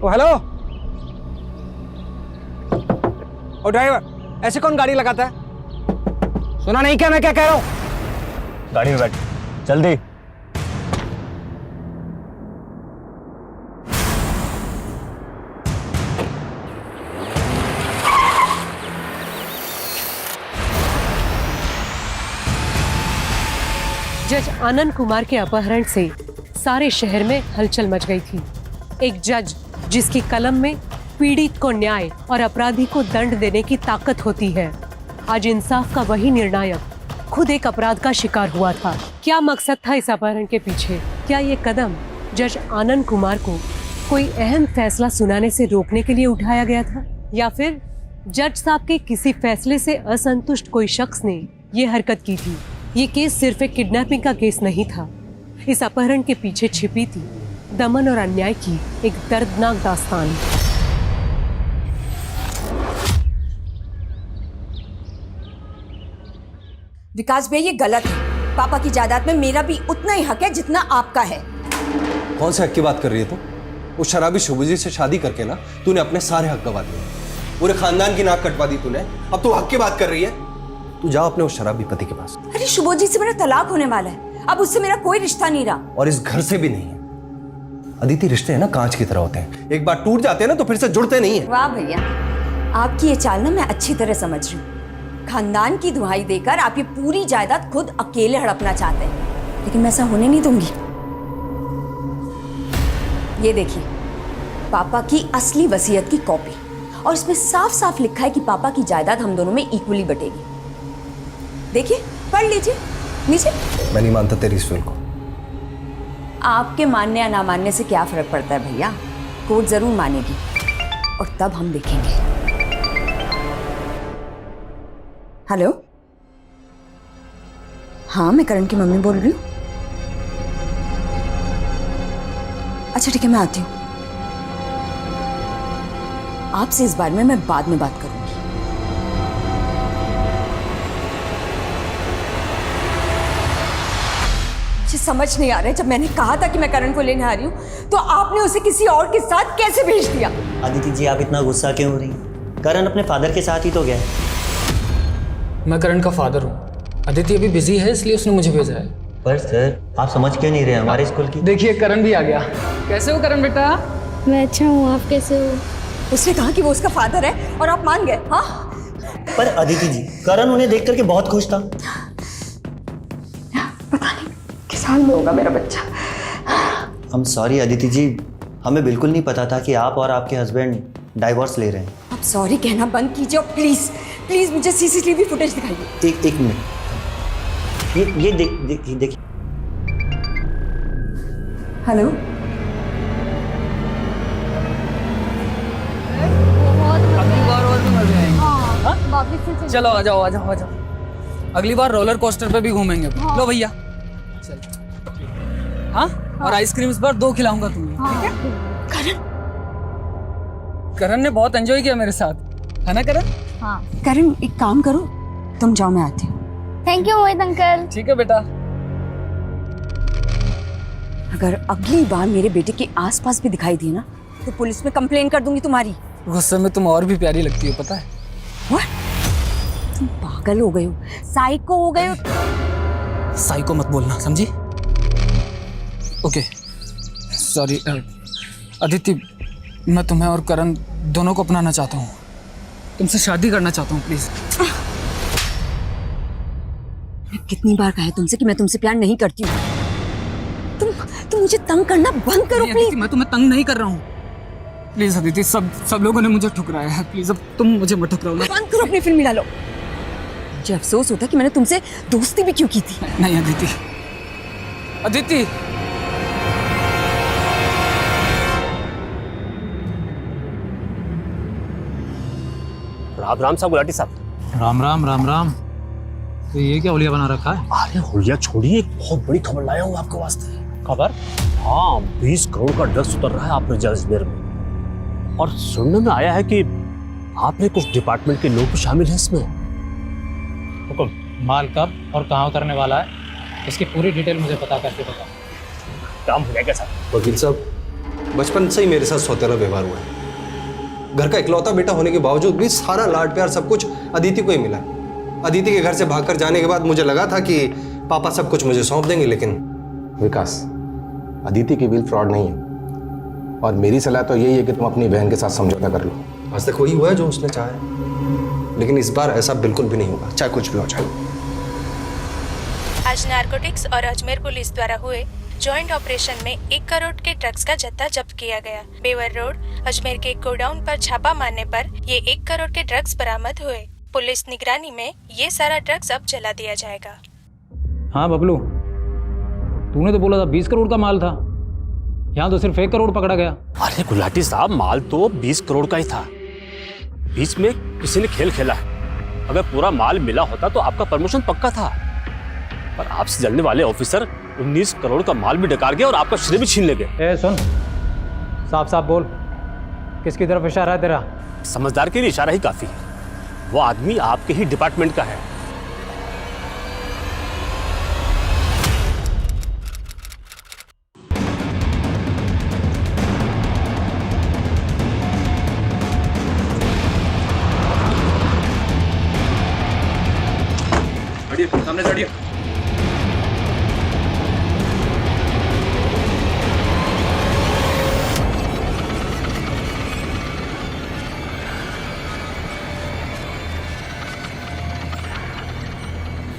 ओ hello. ओ driver, ऐसे कौन गाड़ी लगाता है? सुना नहीं क्या मैं क्या कह रहा हूँ? गाड़ी में बैठ, जल्दी। जज आनंद कुमार के अपहरण से सारे शहर में हलचल मच गई थी। एक जज जिसकी कलम में पीड़ित को न्याय और अपराधी को दंड देने की ताकत होती है, आज इंसाफ का वही निर्णायक खुद एक अपराध का शिकार हुआ था। क्या मकसद था इस अपहरण के पीछे? क्या ये कदम जज आनंद कुमार को कोई अहम फैसला सुनाने से रोकने के लिए उठाया गया था, या फिर जज साहब के किसी फैसले से असंतुष्ट कोई शख्स ने ये हरकत की थी? ये केस सिर्फ एक किडनैपिंग का केस नहीं था। इस अपहरण के पीछे छिपी थी दमन और अन्याय की एक दर्दनाक दास्तान। विकास भैया, ये गलत है। पापा की जायदाद में मेरा भी उतना ही हक है जितना आपका है। कौन से हक की बात कर रही है तू? उस शराबी शुभजीत से शादी करके ना तूने अपने सारे हक गवा दिए, पूरे खानदान की नाक कटवा दी तूने। अब तू हक की बात कर रही है? तू जा अपने उस शराबी पति के पास। अरे शुभजीत से मेरा तलाक होने वाला है, अब उससे मेरा कोई रिश्ता नहीं रहा। और इस घर से भी नहीं है। अदिति, रिश्ते हैं ना कांच की तरह होते हैं, एक बार टूट जाते हैं ना तो फिर से जुड़ते नहीं है। वाह भैया, आपकी ये चाल ना मैं अच्छी तरह समझ रही हूँ। खानदान की दुहाई देकर आप ये पूरी जायदाद खुद अकेले हड़पना चाहते हैं, लेकिन मैं ऐसा होने नहीं दूंगी। ये देखिए, पापा की असली वसीयत की कॉपी, और इसमें साफ साफ लिखा है कि पापा की जायदाद हम दोनों में इक्वली बटेगी। देखिए, पढ़ लीजिए नीचे। मैं नहीं मानता तेरी इस फिल्म को। आपके मानने या ना मानने से क्या फर्क पड़ता है भैया, कोर्ट जरूर मानेगी और तब हम देखेंगे। हेलो, हाँ मैं करण की मम्मी बोल रही हूँ। अच्छा ठीक है, मैं आती हूँ। आपसे इस बारे में मैं बाद में बात करूंगी। मुझे समझ नहीं आ रहा है, जब मैंने कहा था कि मैं करण को लेने आ रही हूँ तो आपने उसे किसी और के साथ कैसे भेज दिया? अदिति जी, आप इतना गुस्सा क्यों हो रही हैं? करण अपने फादर के साथ ही तो गया है। मैं करण का फादर हूँ, अदिति अभी बिजी है इसलिए उसने मुझे भेजा है। पर सर, आप समझ क्यों नहीं रहे हमारे स्कूल की? देखिए करण भी आ गया। कैसे हो करण बेटा? मैं अच्छा हूँ, आप कैसे हो? उसने कहा कि वो उसका फादर है और आप मान गए? हाँ, पर अदिति जी, करण उन्हें देख करके बहुत खुश था। पता नहीं किस हाल में होगा मेरा बच्चा। हम सॉरी अदिति जी, हमें बिल्कुल नहीं पता था कि आप और आपके हस्बैंड डाइवोर्स ले रहे हैं। आप सॉरी कहना बंद कीजिए और प्लीज प्लीज मुझे सीसीटीवी फुटेज दिखाइए। एक मिनट, ये देखिए। हेलो, अगली बार और भी मजे आएंगे। चलो आ जाओ आ जाओ आ जाओ, अगली बार रोलर कोस्टर पे भी घूमेंगे। लो भैया चल। हाँ, और आइसक्रीम इस बार 2 खिलाऊंगा तुम्हें, ठीक है? करण ने बहुत एंजॉय किया मेरे साथ, है ना करण? हाँ। करण एक काम करो, तुम जाओ मैं आती हूँ। Thank you Mohit uncle. ठीक है बेटा। अगर अगली बार मेरे बेटे के आसपास भी दिखाई दिए ना तो पुलिस में कंप्लेन कर दूंगी तुम्हारी। गुस्से में तुम और भी प्यारी लगती हो, पता है? What? तुम पागल हो गए हो, साइको हो गए हो। साइको मत बोलना, समझी? Okay sorry. अदिति, मैं तुम्हें और करण दोनों को अपनाना चाहता हूँ, तुमसे शादी करना चाहता हूँ, प्लीज। मैं कितनी बार कहा है तुमसे कि मैं तुमसे प्यार नहीं करती हूँ। तुम मुझे तंग करना बंद करो प्लीज। मैं तुम्हें तंग नहीं कर रहा हूँ, प्लीज अदिति। सब लोगों ने मुझे ठुकराया है, प्लीज अब तुम मुझे मत ठुकराओ ना। बंद करो अपनी फिल्म डालो। मुझे अफसोस होता कि मैंने तुमसे दोस्ती भी क्यों की थी। नहीं अदिति, अदिति। राम राम साहब, गुलाटी साहब। राम राम राम राम। तो ये क्या होलिया बना रखा है? अरे होलिया छोड़िए, एक बहुत बड़ी खबर लाया हूँ आपके वास्ते। खबर? हाँ, 20 करोड़ का ड्रग्स उतर रहा है आपने जैसलमेर में, और सुनने में आया है कि आपने कुछ डिपार्टमेंट के लोग भी शामिल हैं इसमें। हुकुम, माल कब और कहाँ उतरने वाला है, इसकी पूरी डिटेल मुझे पता करके बताओ। काम हो जाएगा साहब। वकील साहब, बचपन से ही मेरे साथ सौतेला व्यवहार हुआ है। घर का इकलौता बेटा होने के बावजूद भी सारा लाड प्यार सब कुछ अदिति को ही मिला। अदिति के घर से भागकर जाने के बाद मुझे लगा था कि पापा सब कुछ मुझे सौंप देंगे, लेकिन विकास, अदिति की विल फ्रॉड नहीं है और मेरी सलाह तो यही है कि तुम अपनी बहन के साथ समझौता कर लो। आज तक वही हुआ है जो उसने चाहा है, लेकिन इस बार ऐसा बिल्कुल भी नहीं होगा, चाहे कुछ भी हो जाए। आज नारकोटिक्स और अजमेर पुलिस द्वारा हुए जॉइंट ऑपरेशन में 1 करोड़ के ड्रग्स का जत्था जब्त किया गया। बेवर रोड अजमेर के गोडाउन पर छापा मारने पर ये 1 करोड़ के ड्रग्स बरामद हुए। पुलिस निगरानी में ये सारा ड्रग्स अब जला दिया जाएगा। हाँ बबलू, तूने तो बोला था 20 करोड़ का माल था, यहाँ तो सिर्फ 1 करोड़ पकड़ा गया। अरे गुलाटी साहब, माल तो 20 करोड़ का ही था। बीच में किसी ने खेल खेला है। अगर पूरा माल मिला होता तो आपका प्रमोशन पक्का था, पर आपसे जलने वाले ऑफिसर 19 करोड़ का माल भी डकार गए और आपका श्रेय भी छीन ले गए। ए सुन, साफ साफ बोल, किसकी तरफ इशारा है तेरा? समझदार के लिए इशारा ही काफी है। वो आदमी आपके ही डिपार्टमेंट का है। सामने चढ़िए।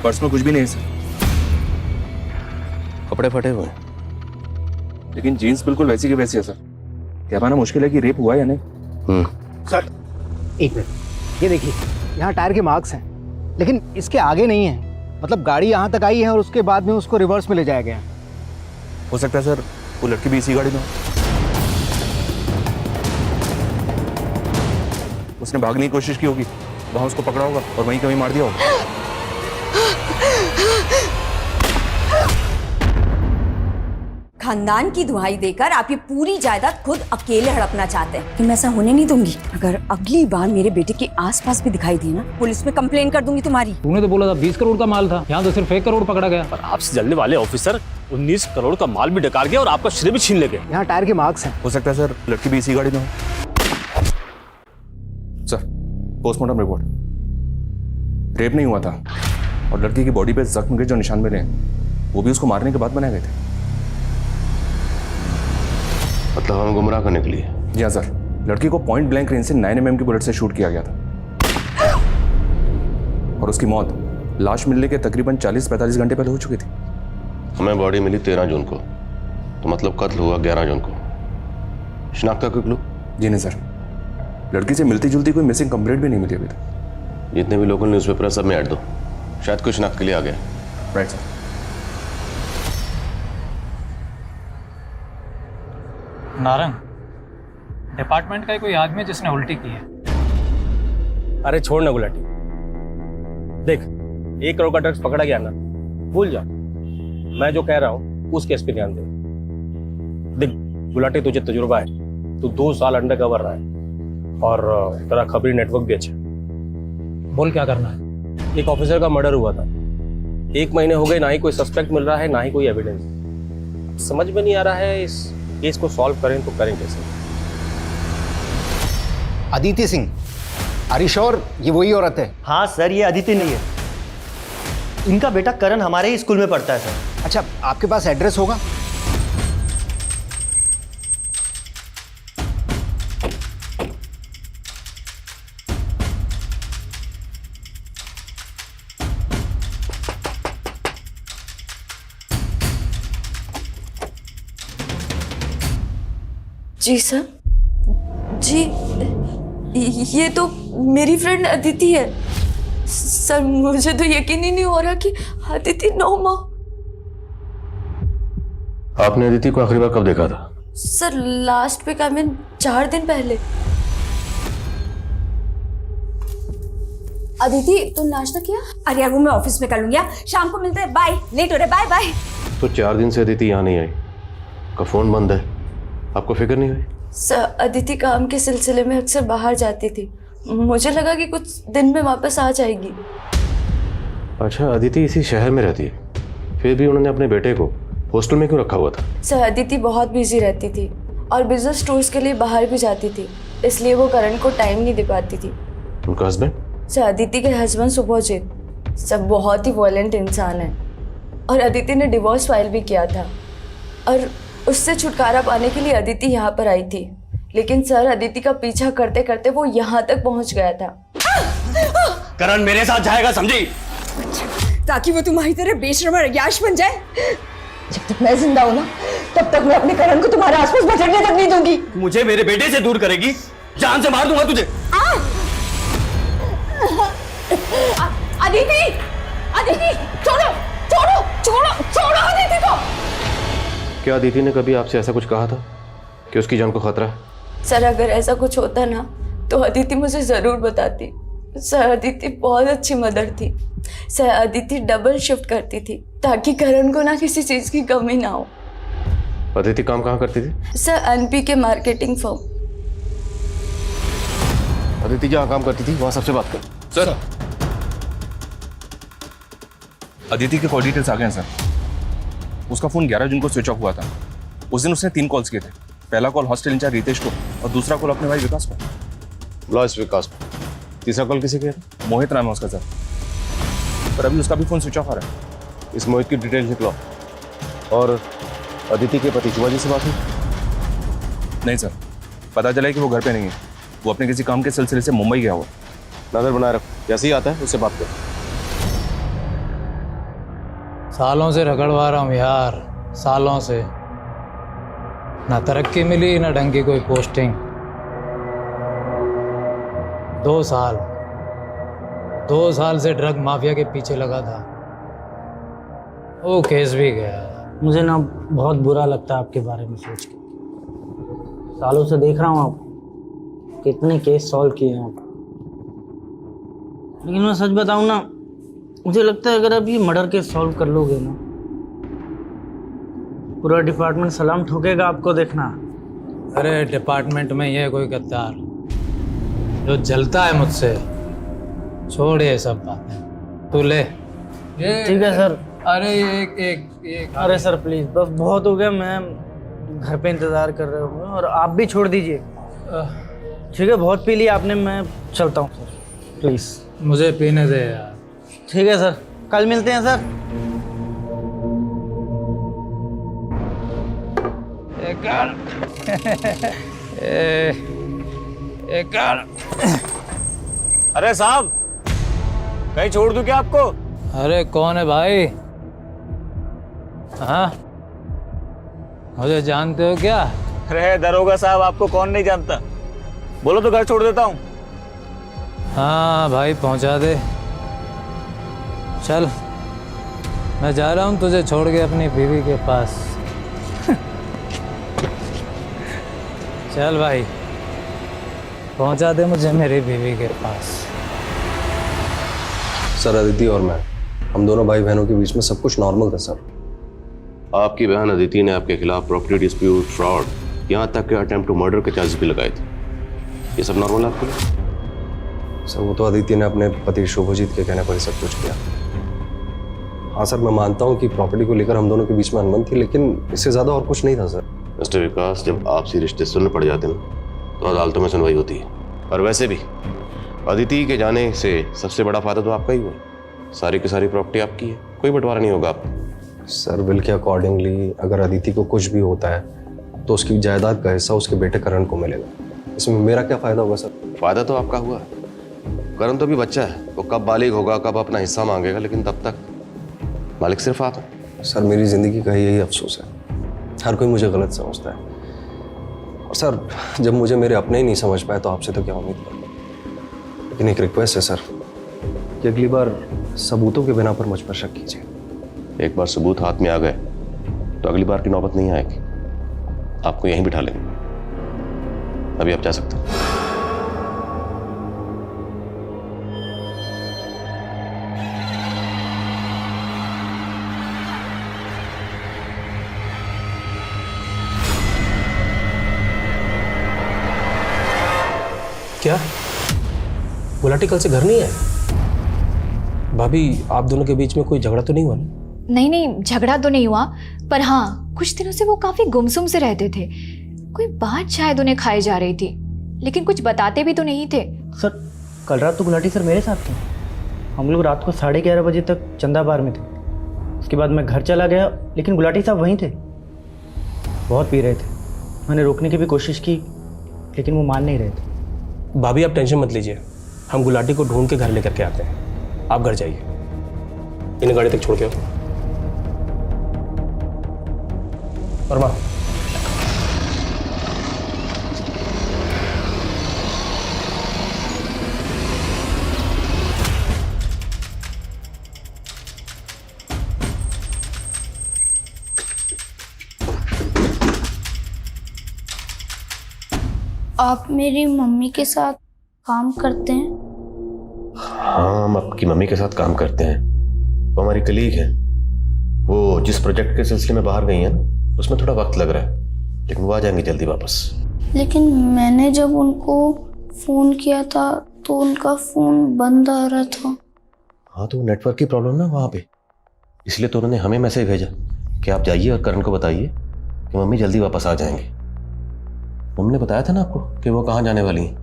पर्स में कुछ भी नहीं है सर। कपड़े फटे हुए हैं, लेकिन जीन्स बिल्कुल वैसी की वैसी है सर। क्या माना मुश्किल है कि रेप हुआ है या नहीं? सर एक मिनट, ये देखिए, यहाँ टायर के मार्क्स हैं, लेकिन इसके आगे नहीं है। मतलब गाड़ी यहाँ तक आई है और उसके बाद में उसको रिवर्स में ले जाया गया। हो सकता है सर वो लड़की भी इसी गाड़ी में हो। उसने भागने की कोशिश की होगी, वहां उसको पकड़ा होगा और वहीं कहीं मार दिया होगा। खानदान की दुहाई देकर आप ये पूरी जायदाद खुद अकेले हड़पना चाहते हैं, कि मैं ऐसा होने नहीं दूंगी। अगर अगली बार मेरे बेटे के आसपास भी दिखाई दिए ना, पुलिस में कंप्लेन कर दूंगी तुम्हारी। तूने तो बोला था 20 करोड़ का माल था, यहाँ तो सिर्फ 1 करोड़ पकड़ा गया। पर आपसे जलने वाले ऑफिसर 19 करोड़ का माल भी डकार गए और आपका श्रेय भी छीन ले गए। यहाँ टायर के मार्क्स हैं। हो सकता है सर लड़की भी इसी गाड़ी में हो। सर पोस्टमार्टम रिपोर्ट, रेप नहीं हुआ था और लड़की की बॉडी पे जख्म के जो निशान मिले हैं वो भी उसको मारने के बाद बनाए गए थे। मतलब हमें गुमराह करने के लिए? जी हाँ सर, लड़की को पॉइंट ब्लैंक रेंज से 9 mm की बुलेट से शूट किया गया था और उसकी मौत लाश मिलने के तकरीबन 40-45 घंटे पहले हो चुकी थी। हमें बॉडी मिली 13 जून को, तो मतलब कत्ल हुआ 11 जून को। शिनाख्त का कोई क्लू? जी नहीं सर, लड़की से मिलती जुलती कोई मिसिंग कंप्लेंट भी नहीं मिली अभी तक। जितने भी लोकल न्यूज़पेपर है सब में ऐड दो, शायद कोई शिनाख्त के लिए आ गया। Right sir. नारंग, डिपार्टमेंट का ही कोई आदमी है जिसने उल्टी की है। अरे छोड़ ना गुलाटी, देख 1 करोड़ का ड्रग्स पकड़ा गया ना, भूल जा। मैं जो कह रहा हूँ उस केस पे ध्यान दे। देख गुलाटी, तुझे तजुर्बा है, तू 2 साल अंडर कवर रहा है और तेरा खबरी नेटवर्क भी अच्छा। बोल क्या करना है? एक ऑफिसर का मर्डर हुआ था, 1 महीने हो गए, ना ही कोई सस्पेक्ट मिल रहा है, ना ही कोई एविडेंस। समझ में नहीं आ रहा है इस केस को सॉल्व करें तो करें कैसे? Aditi Singh, are you sure ये वही औरत है? हाँ सर, ये अदिति नहीं है। इनका बेटा करण हमारे ही स्कूल में पढ़ता है सर। अच्छा, आपके पास एड्रेस होगा? जी सर, जी ये तो मेरी फ्रेंड अदिति है सर। मुझे तो यकीन ही नहीं हो रहा कि अदिति नौमा। आपने अदिति को आखिरी बार कब देखा था? Sir last week, I mean 4 दिन पहले। अदिति तुम नाश्ता किया? अरे यार वो मैं ऑफिस में कर लूंगी, शाम को मिलते हैं, बाय। लेट हो रहे, बाय बाय। तो 4 दिन से अदिति यहाँ नहीं आई, का फोन बंद है, आपको फिक्र नहीं हुई? सर अदिति काम के सिलसिले में अक्सर बाहर जाती थी, मुझे लगा कि कुछ दिन में वापस आ जाएगी। अच्छा, अदिति इसी शहर में रहती है, फिर भी उन्होंने अपने बेटे को हॉस्टल में क्यों रखा हुआ था? सर अदिति बहुत बिजी रहती थी और बिजनेस टूर्स के लिए बाहर भी जाती थी, इसलिए वो करण को टाइम नहीं दे पाती थी। उनका हस्बैंड? सर अदिति के हस्बैंड सुभोजित सब बहुत ही वॉयलेंट इंसान है और अदिति ने डिवोर्स फाइल भी किया था और उससे छुटकारा पाने के लिए अदिति यहाँ पर आई थी, लेकिन सर अदिति का पीछा करते करते वो यहाँ तक पहुँच गया था। करण मेरे साथ जाएगा, समझी? ताकि वो तुम्हारी तरह बेशर्म और अय्याश बन जाए। जब तक मैं जिंदा हूं ना, तब तक मैं अपने करण को तुम्हारे आसपास बचने तक नहीं दूंगी। मुझे मेरे बेटे से दूर करेगी, जान से मार दूंगा तुझे। अदिति, अदिति, छोड़ो, छोड़ो, छोड़ो, छोड़ो अदिति को। क्या अदिति ने कभी आपसे ऐसा कुछ कहा था कि उसकी जान को खतरा है? सर अगर ऐसा कुछ होता ना तो अदिति मुझे ज़रूर बताती। सर अदिति बहुत अच्छी मदर थी। सर अदिति डबल शिफ्ट करती थी ताकि करण को ना किसी चीज़ की कमी ना हो। अदिति काम कहाँ करती थी? सर एनपी के मार्केटिंग फर्म। अदिति जहाँ काम करती थी वहाँ सबसे बात कर। सर अदिति के कॉल डिटेल्स आ गए हैं सर। उसका फोन 11 जून को स्विच ऑफ हुआ था। उस दिन उसने 3 कॉल्स किए थे। पहला कॉल हॉस्टल इंचार्ज रितेश को और दूसरा कॉल अपने भाई विकास को। लॉस विकास को। तीसरा कॉल किसे किया था? मोहित नाम है उसका सर, पर अभी उसका भी फोन स्विच ऑफ आ रहा है। इस मोहित की डिटेल लिख लो। और अदिति के पति शिवाजी से बात हुई? नहीं सर, पता चला है कि वो घर पे नहीं है। वो अपने किसी काम के सिलसिले से मुंबई गया हुआ। नजर बनाए रखो, जैसे ही आता है उससे बात करो। सालों से रगड़वा रहा हूँ यार, सालों से। ना तरक्की मिली ना ढंग की कोई पोस्टिंग। 2 साल से ड्रग माफिया के पीछे लगा था। वो केस भी गया। मुझे ना बहुत बुरा लगता है आपके बारे में सोच के। सालों से देख रहा हूँ आप कितने केस सॉल्व किए हैं आप, लेकिन मैं सच बताऊँ ना, मुझे लगता है अगर आप ये मर्डर केस सॉल्व कर लोगे ना, पूरा डिपार्टमेंट सलाम ठोकेगा आपको, देखना। अरे डिपार्टमेंट में ये कोई गद्दार जो जलता है मुझसे, छोड़ ये सब बातें, तू ले। ठीक है सर। अरे एक अरे सर प्लीज, बस बहुत हो गया। मैं घर पे इंतजार कर रहे होंगे और आप भी छोड़ दीजिए। ठीक है, बहुत पी लिया आपने, मैं चलता हूँ सर, प्लीज मुझे पीने दे यार। ठीक है सर, कल मिलते हैं सर। अरे साहब, कहीं छोड़ दूं क्या आपको? अरे कौन है भाई? हाँ, मुझे जानते हो क्या? अरे दरोगा साहब, आपको कौन नहीं जानता? बोलो तो घर छोड़ देता हूँ। हाँ भाई, पहुंचा दे। चल, मैं जा रहा हूँ तुझे छोड़ के अपनी बीवी के पास। चल भाई, पहुंचा दे मुझे मेरी बीवी के पास। सर अदिति और मैं, हम दोनों भाई बहनों के बीच में सब कुछ नॉर्मल था सर। आपकी बहन अदिति ने आपके खिलाफ प्रॉपर्टी डिस्प्यूट, फ्रॉड, यहाँ तक कि अटेम्प्ट टू मर्डर के चार्जेस भी लगाए थे। ये सब नॉर्मल है आपके लिए? सर वो तो अदिति ने अपने पति शुभजीत के कहने पर ही सब कुछ किया। हाँ सर, मैं मानता हूँ कि प्रॉपर्टी को लेकर हम दोनों के बीच में अनबन थी, लेकिन इससे ज़्यादा और कुछ नहीं था सर। मिस्टर विकास, जब आपसी रिश्ते सुनने पड़ जाते ना तो अदालतों में सुनवाई होती है। और वैसे भी अदिति के जाने से सबसे बड़ा फायदा तो आपका ही हुआ। सारी की सारी प्रॉपर्टी आपकी है, कोई बंटवारा नहीं होगा आपको। सर बिल के अकॉर्डिंगली अगर अदिति को कुछ भी होता है तो उसकी जायदाद का हिस्सा उसके बेटे करण को मिलेगा। इसमें मेरा क्या फ़ायदा होगा सर? फ़ायदा तो आपका हुआ। करण तो भी बच्चा है, वो कब बालिग होगा, कब अपना हिस्सा मांगेगा, लेकिन तब तक मालिक सिर्फ आप हैं। सर मेरी ज़िंदगी का यही अफसोस है, हर कोई मुझे गलत समझता है। और सर जब मुझे मेरे अपने ही नहीं समझ पाए तो आपसे तो क्या उम्मीद करूँ। लेकिन एक रिक्वेस्ट है सर कि अगली बार सबूतों के बिना पर मुझ पर शक कीजिए। एक बार सबूत हाथ में आ गए तो अगली बार की नौबत नहीं आएगी। आपको यहीं बिठा लेंगे। अभी आप जा सकते हैं। क्या गुलाटी कल से घर नहीं आए? भाभी, आप दोनों के बीच में कोई झगड़ा तो नहीं हुआ ना? नहीं, झगड़ा तो नहीं हुआ, पर हाँ कुछ दिनों से वो काफी गुमसुम से रहते थे कोई बात शायद उन्हें खाई जा रही थी, लेकिन कुछ बताते भी तो नहीं थे। सर कल रात तो गुलाटी सर मेरे साथ थे। हम लोग रात को 11:30 बजे तक चंदा बार में थे। उसके बाद मैं घर चला गया, लेकिन गुलाटी साहब वहीं थे। बहुत पी रहे थे। मैंने रोकने की भी कोशिश की, लेकिन वो मान नहीं रहे थे। भाभी आप टेंशन मत लीजिए, हम गुलाटी को ढूंढ के घर लेकर के आते हैं। आप घर जाइए, इन्हें गाड़ी तक छोड़ के आओ। और माँ आप मेरी मम्मी के साथ काम करते हैं? हाँ, हम आपकी मम्मी के साथ काम करते हैं। वो हमारी कलीग है। वो जिस प्रोजेक्ट के सिलसिले में बाहर गई हैं ना, उसमें थोड़ा वक्त लग रहा है, लेकिन वो आ जाएंगी जल्दी वापस। लेकिन मैंने जब उनको फ़ोन किया था तो उनका फ़ोन बंद आ रहा था। हाँ, तो नेटवर्क की प्रॉब्लम ना वहाँ पे, इसलिए तो उन्होंने हमें मैसेज भेजा कि आप जाइए और करण को बताइए कि मम्मी जल्दी वापस आ जाएंगे। मम्मी ने बताया था ना आपको कि वो कहाँ जाने वाली हैं।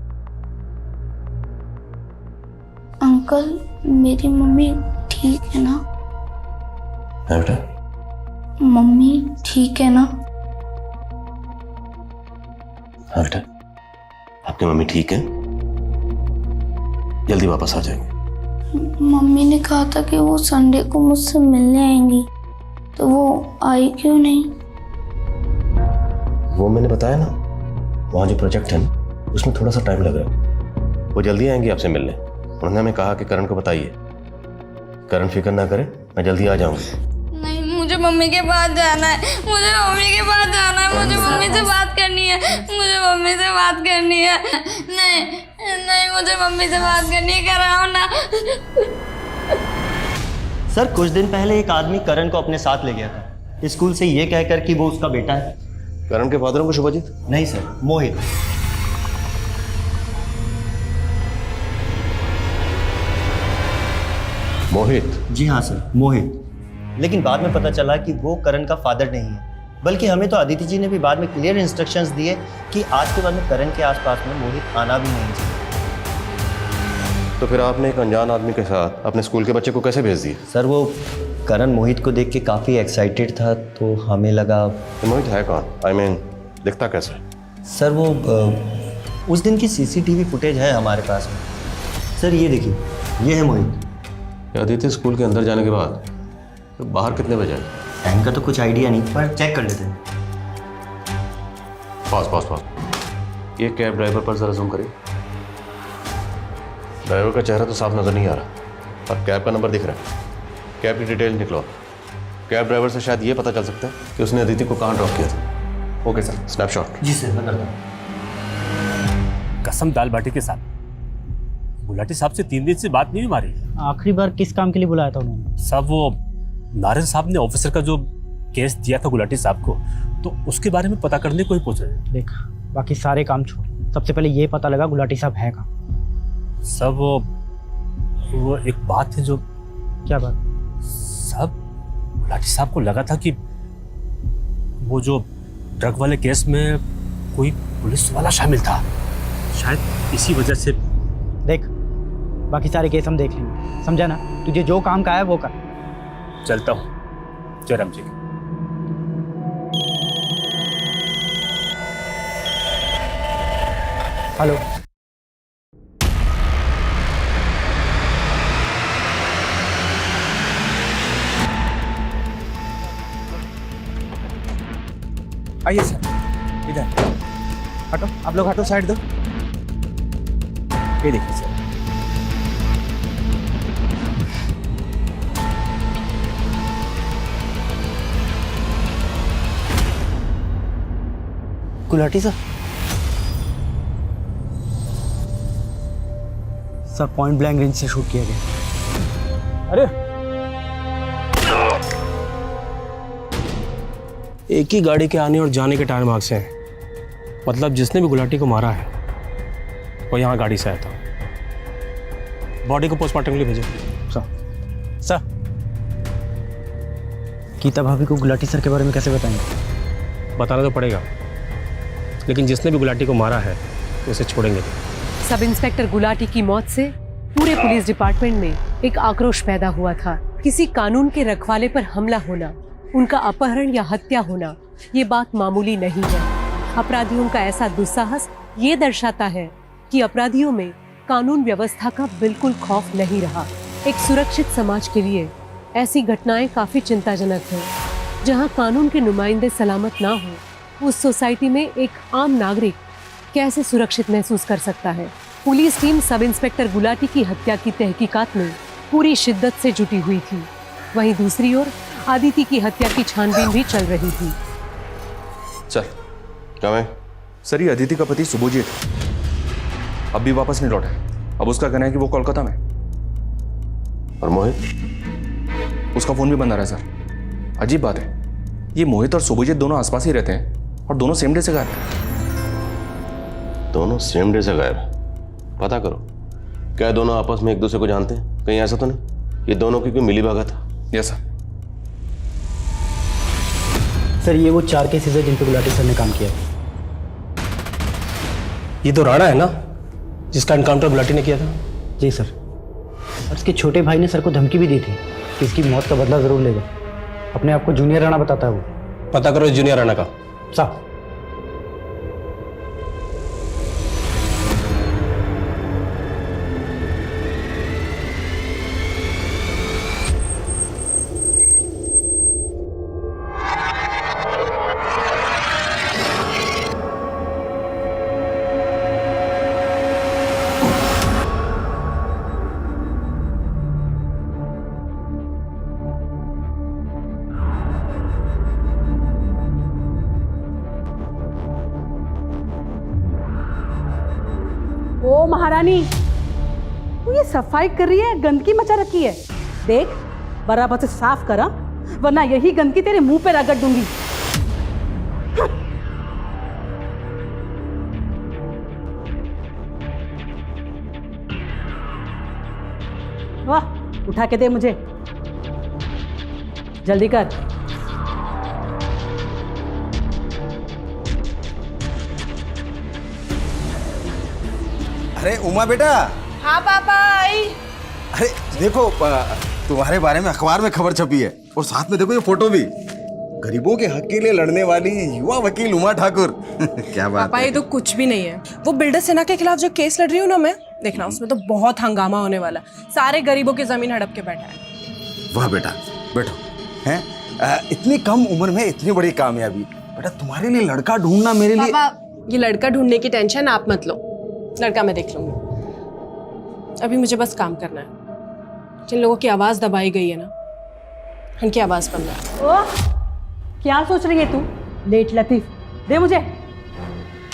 अंकल, मेरी मम्मी ठीक है ना? है बेटा? मम्मी ठीक है ना? हाँ बेटा, आपकी मम्मी ठीक है, जल्दी वापस आ जाएंगे। मम्मी ने कहा था कि वो संडे को मुझसे मिलने आएंगी, तो वो आई क्यों नहीं? वो मैंने बताया ना, वहाँ जो प्रोजेक्ट है ना, उसमें थोड़ा सा टाइम लग रहा है। वो जल्दी आएंगी आपसे मिलने। उन्होंने हमें कहा कि करण को बताइए। करण फिक्र ना करे, मैं जल्दी आ जाऊंगी। नहीं, मुझे मम्मी के पास जाना है। मुझे मम्मी के पास जाना है। मुझे मम्मी से बात करनी है। मुझे मम्मी से बात करनी है। नहीं नहीं, मुझे मम्मी से बात करनी है। कराओ ना। सर कुछ दिन पहले एक आदमी करण को अपने साथ ले गया था, स्कूल से ये कहकर कि वो उसका बेटा है। करण के फादर को शुभजीत? नहीं सर, मोहित। मोहित? जी हाँ सर, मोहित। लेकिन बाद में पता चला कि वो करण का फादर नहीं है, बल्कि हमें तो अदिति जी ने भी बाद में क्लियर इंस्ट्रक्शंस दिए कि आज के बाद में करण के आसपास में मोहित आना भी नहीं चाहिए। तो फिर आपने एक अनजान आदमी के साथ अपने स्कूल के बच्चे को कैसे भेज दिया? सर वो करण मोहित को देख के काफ़ी एक्साइटेड था, तो हमें लगा। तो मोहित है कौन? आई मीन दिखता कैसे? सर वो उस दिन की सीसीटीवी फुटेज है हमारे पास में। सर ये देखिए, ये है मोहित। अदिति स्कूल के अंदर जाने के बाद तो बाहर कितने बजे आए? टाइम का तो कुछ आइडिया नहीं, पर चेक कर लेते हैं। पास ये कैब ड्राइवर पर जरा जूम करिए। ड्राइवर का चेहरा तो साफ नजर नहीं आ रहा, और कैब का नंबर दिख रहा है। कैब की डिटेल निकलो। कैब ड्राइवर से शायद ये पता चल सकता है कि उसने अदिति को कहाँ ड्रॉप किया था। Okay sir, snapshot. जी सर, मैं करता हूँ। कसम दाल बाटी के साथ गुलाटी साहब से 3 दिन से बात नहीं हमारी। आखिरी बार किस काम के लिए बुलाया था उन्होंने? साहब वो नारायण साहब ने ऑफिसर का जो केस दिया था गुलाटी साहब को, तो उसके बारे में पता करने को ही पूछ रहे। देख, बाकी सारे काम छोड़, सबसे पहले ये पता लगा गुलाटी साहब है कहाँ। सब वो एक बात है जो। क्या बात? साहब गुलाटी साहब को लगा था कि वो जो ड्रग वाले केस में कोई पुलिस वाला शामिल था, शायद इसी वजह से। देख, बाकी सारे केस हम देख लेंगे, समझा ना? तुझे जो काम का है वो कर। चलता हूँ। जयराम जी। हेलो। आइए सर, इधर हटो। आप लोग हटो, साइड दो। ये देखिए sir. Gulati sir point blank range से शूट किया गया। अरे एक ही गाड़ी के आने और जाने के टायर मार्क्स हैं, मतलब जिसने भी गुलाटी को मारा है वो यहाँ गाड़ी से आया था। बॉडी को पोस्टमार्टम के लिए भेजो। सर गीता भाभी को गुलाटी सर के बारे में कैसे बताएंगे? बताना तो पड़ेगा। लेकिन जिसने भी गुलाटी को मारा है तो उसे छोड़ेंगे नहीं। सब इंस्पेक्टर गुलाटी की मौत से पूरे पुलिस डिपार्टमेंट में एक आक्रोश पैदा हुआ था। किसी कानून के रखवाले पर हमला होना, उनका अपहरण या हत्या होना, ये बात मामूली नहीं है। अपराधियों का ऐसा दुस्साहस ये दर्शाता है कि अपराधियों में कानून व्यवस्था का बिल्कुल खौफ नहीं रहा। एक सुरक्षित समाज के लिए ऐसी घटनाएं काफी चिंताजनक हैं। जहां कानून के नुमाइंदे सलामत ना हो, उस सोसाइटी में एक आम नागरिक कैसे सुरक्षित महसूस कर सकता है। Police team sub inspector Gulati की हत्या की तहकीकात में पूरी शिद्दत से जुटी हुई थी। वहीं दूसरी ओर आदिति की हत्या की छानबीन भी चल रही थी। चल क्या मैं सर, ये अदिति का पति सुभोजीत अब भी वापस नहीं लौटा है। अब उसका कहना है कि वो कोलकाता में। और मोहित? उसका फोन भी बंद आ रहा है सर। अजीब बात है, ये मोहित और सुभोजीत दोनों आसपास ही रहते हैं और दोनों सेम डे से गायब हैं। दोनों सेम डे से गायब? पता करो, क्या दोनों आपस में एक दूसरे को जानते हैं? कहीं ऐसा तो नहीं ये दोनों की कोई मिली भगत है? Yes sir. सर ये वो 4 केसेस है जिन पे गुलाटी सर ने काम किया। ये तो राणा है ना जिसका एनकाउंटर गुलाटी ने किया था? जी सर। और इसके छोटे भाई ने सर को धमकी भी दी थी कि इसकी मौत का बदला जरूर लेगा। अपने आप को जूनियर राणा बताता है वो। पता करो इस जूनियर राणा का। साहब ओ महारानी, तू ये सफाई कर रही है, गंदगी मचा रखी है। देख बराबर से साफ करा, वरना यही गंदगी तेरे मुंह पे रगड़ दूंगी। वाह, उठा के दे मुझे, जल्दी कर। अरे उमा बेटा। हाँ पापा आई। अरे देखो तुम्हारे बारे में अखबार में खबर छपी है और साथ में देखो ये फोटो भी। गरीबों के हक के लिए लड़ने वाली युवा वकील उमा ठाकुर। क्या बात पापा, ये तो कुछ भी नहीं है। वो बिल्डर सेना के खिलाफ जो केस लड़ रही हूँ ना मैं, देखना उसमें तो बहुत हंगामा होने वाला। सारे गरीबों की जमीन हड़प के बैठा है। वाह बेटा, बैठो। हैं इतनी कम उम्र में इतनी बड़ी कामयाबी। बेटा तुम्हारे लिए लड़का ढूंढना मेरे लिए। पापा ये लड़का ढूंढने की टेंशन आप मत लो, लड़का मैं देख लूंगी। अभी मुझे बस काम करना है। जिन लोगों की आवाज दबाई गई है ना, उनकी आवाज बंद है। ओ क्या सोच रही है तू? लेट लतीफ, दे मुझे,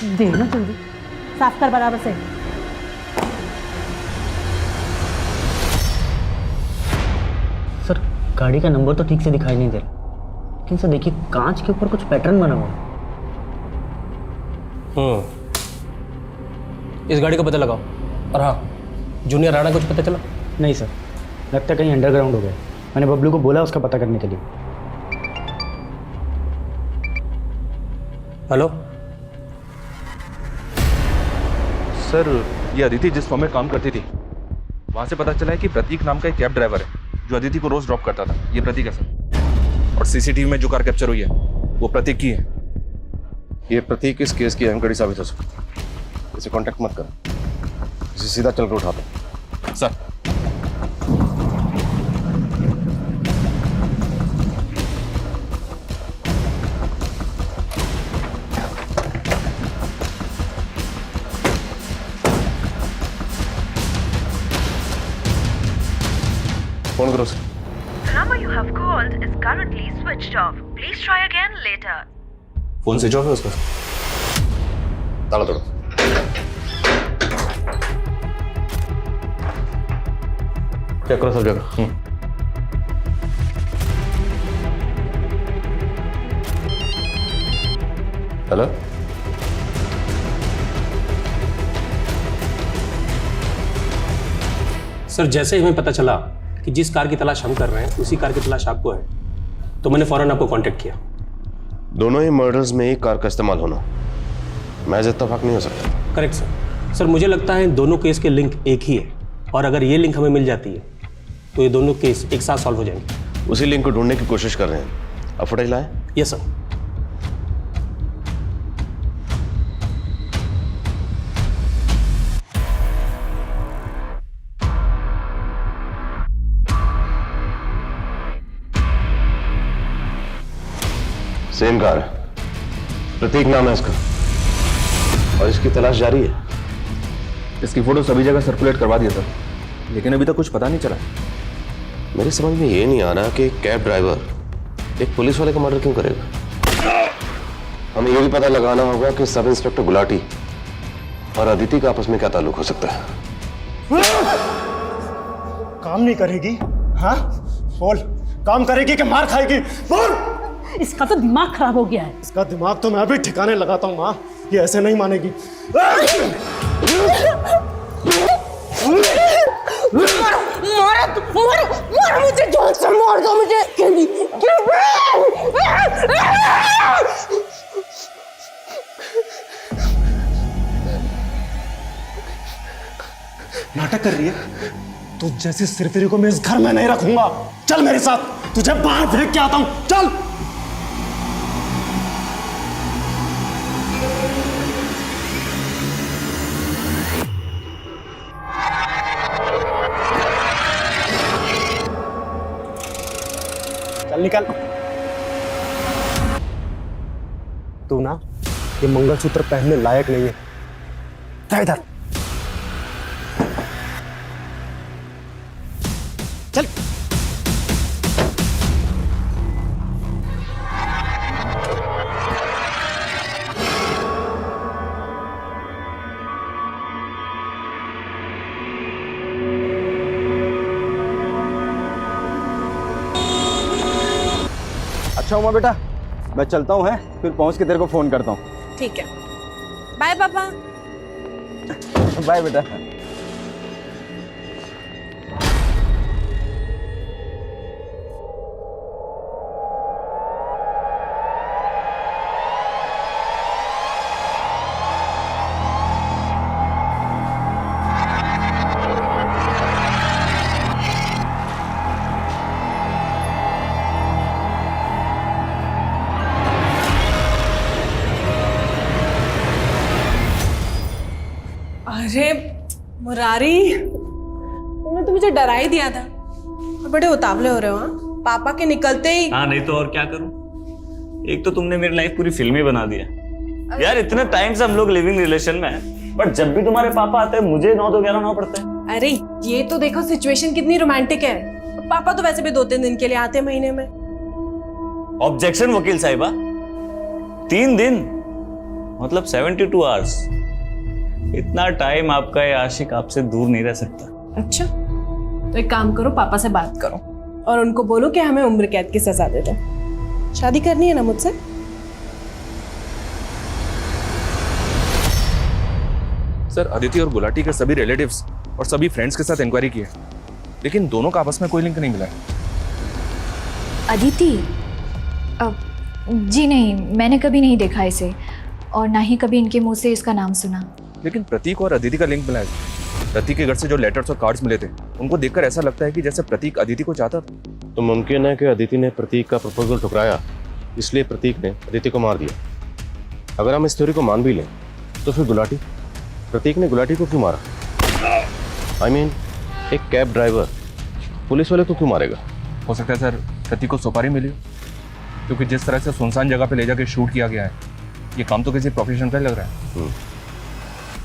दे ना जल्दी, साफ कर बराबर से। सर गाड़ी का नंबर तो ठीक से दिखाई नहीं दे रहा, लेकिन सर देखिए कांच के ऊपर कुछ पैटर्न बना हुआ है। इस गाड़ी का पता लगाओ। और हाँ, जूनियर राणा कुछ पता चला? नहीं सर, लगता है कहीं अंडरग्राउंड हो गया। मैंने बबलू को बोला उसका पता करने के लिए। हेलो सर, ये अदिति जिस फॉर्म में काम करती थी वहां से पता चला है कि प्रतीक नाम का एक कैब ड्राइवर है जो अदिति को रोज ड्रॉप करता था। ये प्रतीक है सर। और सीसीटीवी में जो कार कैप्चर हुई है वो प्रतीक की है। ये प्रतीक इस केस की अहम कड़ी साबित हो सकती है। इसे कांटेक्ट मत करो, इसे सीधा चल कर उठाता सर। फोन करो sir. The number you have called is currently switched off. Please try again later. Phone switch off है उसका। ताला तोड़ो। चेक करो सब जगह। हेलो सर, जैसे ही हमें पता चला कि जिस कार की तलाश हम कर रहे हैं उसी कार की तलाश आपको है, तो मैंने फौरन आपको कांटेक्ट किया। दोनों ही मर्डर्स में एक कार का इस्तेमाल होना मैं इत्तेफाक नहीं हो सकता। Correct sir. सर मुझे लगता है दोनों केस के लिंक एक ही है, और अगर ये लिंक हमें मिल जाती है तो ये दोनों केस एक साथ सॉल्व हो जाएंगे। उसी लिंक को ढूंढने की कोशिश कर रहे हैं। अब फुटेज लाए? Yes sir. सेम कार है, प्रतीक नाम है इसका, और इसकी तलाश जारी है। इसकी फोटो सभी जगह सर्कुलेट करवा दिया सर, लेकिन अभी तक कुछ पता नहीं चला। मेरे समझ में ये नहीं आ रहा कि एक कैब ड्राइवर एक पुलिस वाले का मर्डर क्यों करेगा। हमें ये भी पता लगाना होगा कि सब इंस्पेक्टर गुलाटी और अदिति का आपस में क्या ताल्लुक हो सकता है। काम नहीं करेगी? हाँ बोल, काम करेगी कि मार खाएगी? बोल। इसका तो दिमाग खराब हो गया है। इसका दिमाग तो मैं अभी ठिकाने लगाता हूँ माँ, ये ऐसे नहीं मानेगी। मारो मुझे, जोर से मार दो मुझे। नाटक कर रही है? तू जैसी सिरफिरी को मैं इस घर में नहीं रखूंगा। चल मेरे साथ, तुझे बाहर फेंक के आता हूं। चल। चल निकल। तू ना ये मंगलसूत्र पहनने लायक नहीं है। जा इधर। चल। अच्छा उमा बेटा, मैं चलता हूँ, है फिर पहुँच के तेरे को फोन करता हूँ। ठीक है, बाय पापा। बाय बेटा। अरे मुरारी, तुमने तो मुझे डरा ही दिया था। और बड़े उतावले हो रहे हो। हाँ, पापा के निकलते ही। हाँ नहीं तो और क्या करूं। एक तो तुमने मेरी लाइफ पूरी फिल्मी बना दिया यार। इतने टाइम से हम लोग लिविंग रिलेशन में हैं, बट जब भी तुम्हारे पापा आते हैं मुझे 9 तो 11 पड़ता है। अरे ये तो देखो सिचुएशन कितनी रोमांटिक है। पापा तो वैसे भी 2-3 दिन के लिए आते हैं महीने में। ऑब्जेक्शन वकील साहिबा, 3 दिन मतलब 72 आवर्स। इतना टाइम आपका ये आशिक आपसे दूर नहीं रह सकता। अच्छा तो एक काम करो, पापा से बात करो और उनको बोलो कि हमें उम्र कैद की सजा दे दो। शादी करनी है ना मुझसे? सर अदिति और गुलाटी के सभी रिलेटिव्स और सभी फ्रेंड्स के साथ इंक्वायरी की है, लेकिन दोनों का आपस में कोई लिंक नहीं मिला है। अदिति? जी नहीं, मैंने कभी नहीं देखा इसे और ना ही कभी इनके मुंह से इसका नाम सुना। लेकिन प्रतीक और अदिति का लिंक मिला है। प्रतीक के घर से जो लेटर्स और कार्ड्स मिले थे, उनको देखकर ऐसा लगता है कि जैसे प्रतीक अदिति को चाहता था। तो मुमकिन है कि अदिति ने प्रतीक का प्रपोजल ठुकराया, इसलिए प्रतीक ने अदिति को मार दिया। अगर हम इस थ्योरी को मान भी लें तो फिर गुलाटी, प्रतीक ने गुलाटी को क्यों मारा? I mean, एक कैब ड्राइवर पुलिस वाले को क्यों मारेगा? हो सकता है सर प्रतीक को सुपारी मिली हो, क्योंकि जिस तरह से सुनसान जगह पे ले जाके शूट किया गया है, ये काम तो किसी प्रोफेशनल का लग रहा है।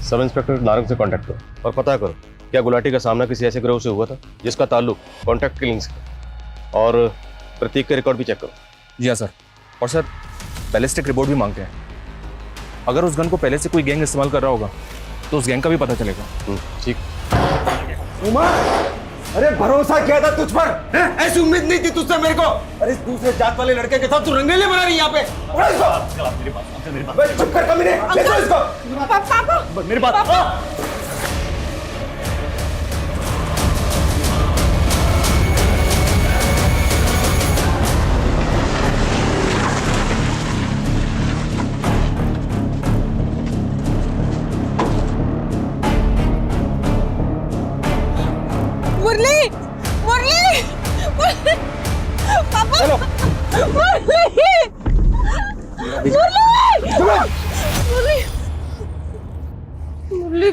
सब इंस्पेक्टर नारंग से कांटेक्ट करो और पता करो क्या गुलाटी का सामना किसी ऐसे गिरोह से हुआ था जिसका ताल्लुक कॉन्ट्रैक्ट किलिंग से, और प्रतीक के रिकॉर्ड भी चेक करो। जी हाँ सर, और सर बैलिस्टिक रिपोर्ट भी मांगते हैं। अगर उस गन को पहले से कोई गैंग इस्तेमाल कर रहा होगा तो उस गैंग का भी पता चलेगा। ठीक। उमा, अरे भरोसा किया था तुझ पर, हैं? ऐसी उम्मीद नहीं थी तुझसे मेरे को। अरे इस दूसरे जात वाले लड़के के साथ तू रंगेले बना रही यहाँ पे। चुप कर कमीने, ले जाओ इसको। पापा मेरी बात। चलो मुरली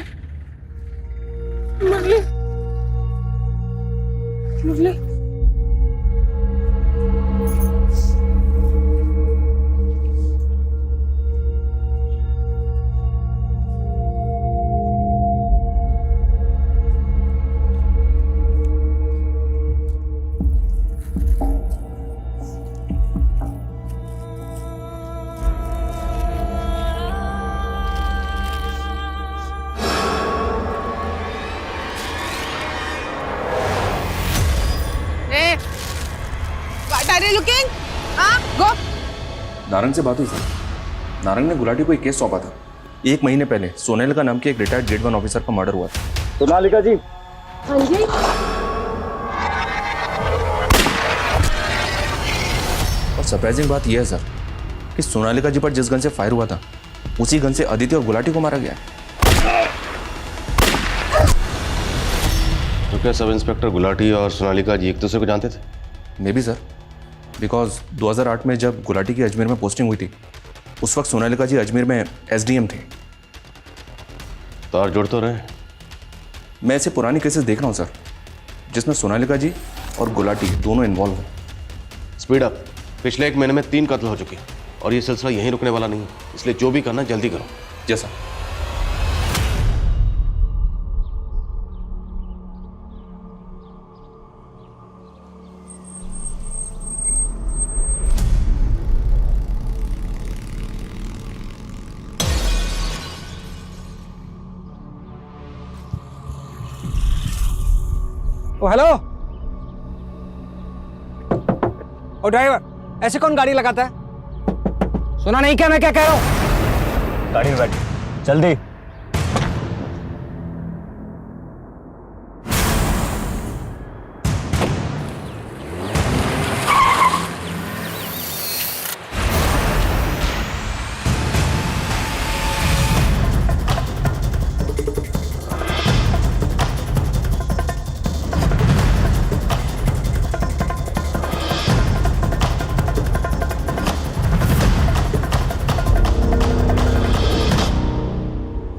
मुरली मुरली What are you looking? Go. Narang से बात हुई सर। नारंग ने गुलाटी को एक केस सौंपा था। 1 महीने पहले सोनेलिका नाम के एक रिटायर्ड ग्रेड 1 ऑफिसर का मर्डर हुआ था। सोनालिका जी। हाँ जी। और सरप्राइजिंग बात यह है सर कि सोनालिका जी पर जिस गन से फायर हुआ था उसी गन से अदिति और गुलाटी को मारा गया है। तो क्या सब इंस्पेक्टर गुलाटी और सोनालिका जी एक दूसरे को जानते थे? मे बी सर, बिकॉज 2008 में जब गुलाटी की अजमेर में पोस्टिंग हुई थी उस वक्त सोनालिका जी अजमेर में SDM थे। तार जुड़ तो रहे। मैं ऐसे पुरानी केसेस देख रहा हूँ सर जिसमें सोनालिका जी और गुलाटी दोनों इन्वॉल्व हैं। Speed up. पिछले 1 महीने में 3 कत्ल हो चुके और ये सिलसिला यहीं रुकने वाला नहीं है, इसलिए जो भी करना जल्दी करो। जैसा ओ हेलो, ओ ड्राइवर, ऐसे कौन गाड़ी लगाता है? सुना नहीं क्या मैं क्या कह रहा हूँ? गाड़ी में बैठ जल्दी।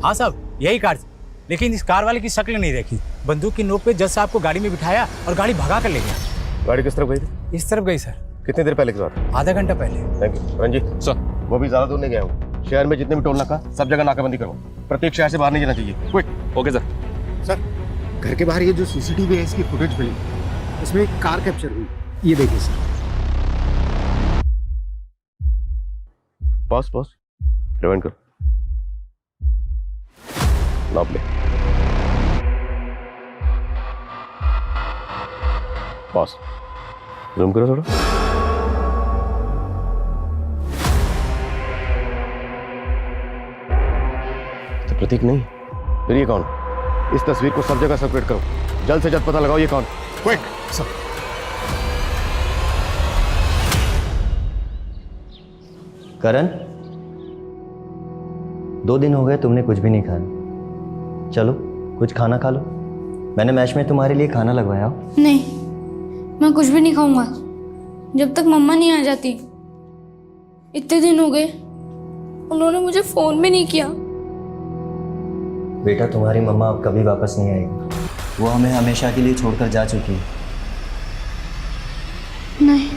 हाँ साहब, यही कार थी, लेकिन इस कार वाले की शक्ल नहीं देखी। बंदूक की नोक पे जज साहब को गाड़ी में बिठाया और गाड़ी भगा कर ले गया। गाड़ी किस तरफ गई थी? इस तरफ गई सर। कितनी देर पहले की बात? आधा घंटा पहले। Thank you. रंजीत सर, वो भी ज्यादा दूर नहीं गया हूँ। शहर में जितने भी टोल नाका सब जगह नाकाबंदी करो। प्रत्येक शहर से बाहर नहीं जाना चाहिए। क्विक। Okay sir. सर, घर के बाहर ये जो CCTV है इसकी फुटेज मिली, इसमें एक कार कैप्चर हुई। ये देखिए सर। Pause pause. रिवाइंड करो। नाप ले। बॉस जूम करो थोड़ा। तो प्रतीक नहीं, फिर ये कौन? इस तस्वीर को सब जगह सर्कुलेट करो। जल्द से जल्द पता लगाओ ये कौन। Quick sir. करण, 2 दिन हो गए तुमने कुछ भी नहीं खाया। चलो कुछ खाना खा लो। मैंने मैच में तुम्हारे लिए खाना लगवाया हो। नहीं, मैं कुछ भी नहीं खाऊंगा जब तक मम्मा नहीं आ जाती। इतने दिन हो गए, उन्होंने मुझे फोन भी नहीं किया। बेटा, तुम्हारी मम्मा अब कभी वापस नहीं आएगी। वो हमें हमेशा के लिए छोड़कर जा चुकी है। नहीं।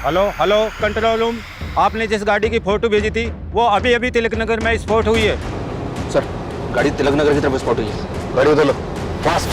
Hello hello, control room. आपने जिस गाड़ी की फोटो भेजी थी वो अभी अभी तिलक नगर में स्पॉट हुई है। सर, गाड़ी तिलक नगर की तरफ स्पॉट हुई है। गाड़ी उधर लो, फास्ट।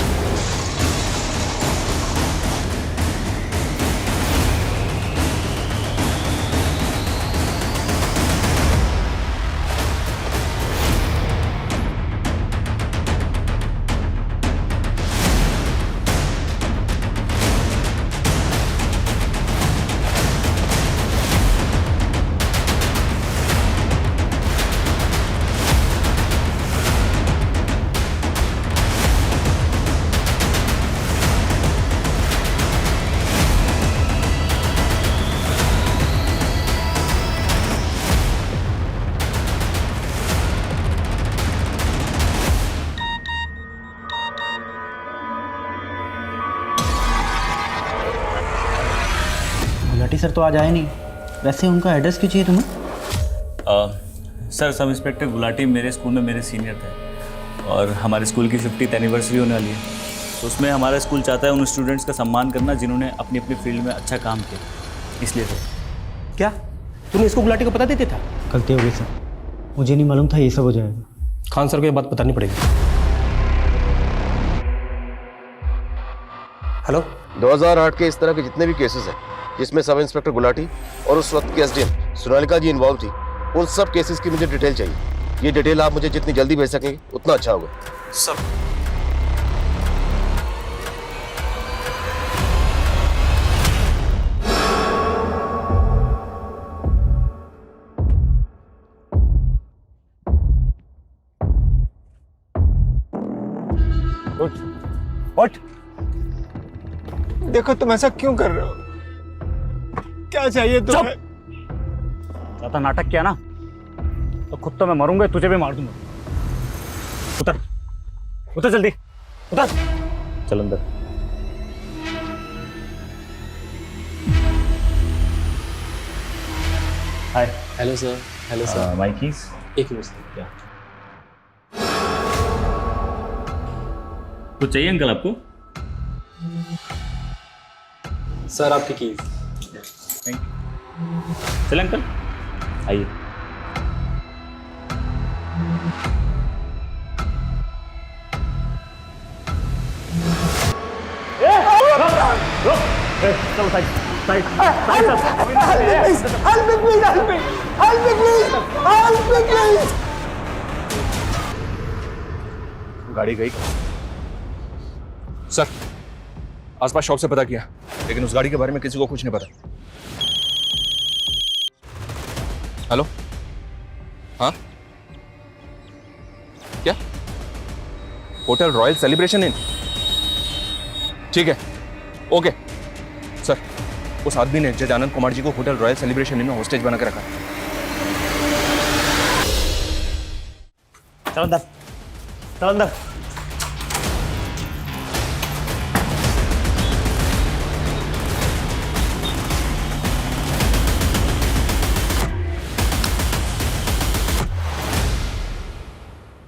गुलाटी सर तो आज आए नहीं, वैसे उनका एड्रेस क्यों चाहिए तुम्हें? सर, सब इंस्पेक्टर गुलाटी मेरे स्कूल में मेरे सीनियर थे और हमारे स्कूल की 50th एनिवर्सरी होने वाली है, तो उसमें हमारा स्कूल चाहता है उन स्टूडेंट्स का सम्मान करना जिन्होंने अपनी अपनी फील्ड में अच्छा काम किया, इसलिए सर। क्या तूने इसको गुलाटी को पता देते था? गलती हो गई सर, मुझे नहीं मालूम था ये सब हो जाएगा। खान सर को ये बात बतानी पड़ेगी। हेलो, 2008 के इस तरह के जितने भी केसेस हैं जिसमें सब इंस्पेक्टर गुलाटी और उस वक्त की एसडीएम सोनालिका जी इन्वॉल्व थी, उन सब केसेस की मुझे डिटेल चाहिए। ये डिटेल आप मुझे जितनी जल्दी भेज सकेंगे उतना अच्छा होगा। सर। व्हाट? देखो तुम ऐसा क्यों कर रहे हो? क्या चाहिए तुम्हें? ज्यादा नाटक किया ना तो खुद तो मैं मरूंगा, तुझे भी मार दूंगा। उतर उतर जल्दी उतर। चल अंदर। Hi. Hello sir. Hello sir. My keys. एक मिनट सर। क्या कुछ चाहिए अंकल आपको? सर आपकी कीज। Thank you. चल अंकल आइए। गाड़ी गई सर। आसपास शॉप से पता किया, लेकिन उस गाड़ी के बारे में किसी को कुछ नहीं पता। हेलो, हाँ क्या? Hotel royal celebration in? ठीक है, ओके सर। उस आदमी ने जज आनंद कुमार जी को होटल रॉयल सेलिब्रेशन इन में होस्टेज बना के रखा। चल अंदर, चल अंदर।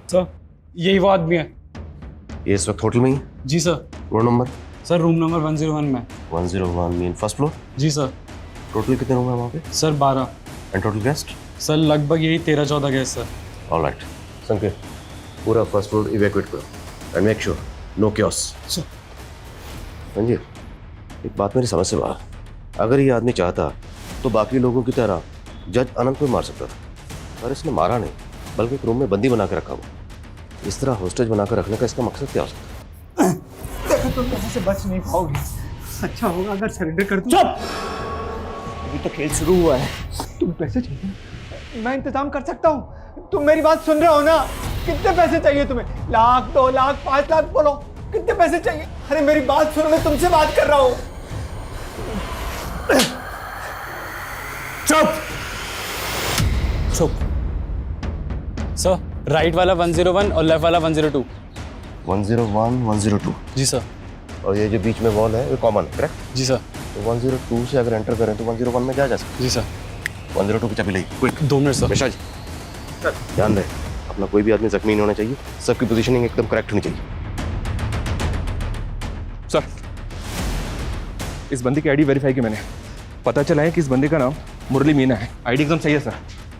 सर यही वो आदमी है। ये इस वक्त होटल में ही? जी sir. Road number? Sir room number 101 में। 101 मीन फर्स्ट फ्लोर? जी सर। टोटल कितने रूम है वहाँ पे? Sir 12। And total guest? Sir लगभग यही 13-14 गेस्ट सर। ऑलराइट संकेत, पूरा फर्स्ट फ्लोर इवैक्यूएट करो and make sure no chaos. Sanjeev, एक बात मेरी समझ से बाहर। अगर ये आदमी चाहता तो बाकी लोगों की तरह जज अनंत को मार सकता था, पर इसने मारा नहीं, बल्कि एक रूम में बंदी बना के रखा हुआ। इस तरह होस्टेज बनाकर रखने का इसका मकसद क्या हो सकता है? देखो तुम यहाँ से बच नहीं पाओगे। अच्छा होगा अगर सरेंडर कर दूं। चुप! अभी तो खेल शुरू हुआ है। तुम्हें पैसे चाहिए? मैं इंतजाम कर सकता हूँ। तुम मेरी बात सुन रहे हो ना? कितने पैसे चाहिए तुम्हें? 1 लाख, 2 लाख, 5 लाख? बोलो कितने पैसे चाहिए? अरे मेरी बात सुनो, मैं तुमसे बात कर रहा हूँ। चुप चुप। सर राइट वाला 101 और लेफ्ट वाला 102। 101, 102। जी सर। और ये जो बीच में वॉल है वो कॉमन है, करेक्ट? जी सर। तो 102 से अगर एंटर करें तो 101 में क्या जा सकता है? जी सर। 102 की चाबी ली, quick. 2 minute sir. Mishra ji ध्यान रहे, अपना कोई भी आदमी जख्मी नहीं होना चाहिए, सबकी पोजीशनिंग एकदम करेक्ट होनी चाहिए। सर, इस बंदी की आईडी वेरीफाई की मैंने, पता चला है कि इस बंदी का नाम मुरली मीना है। आईडी एकदम सही है सर,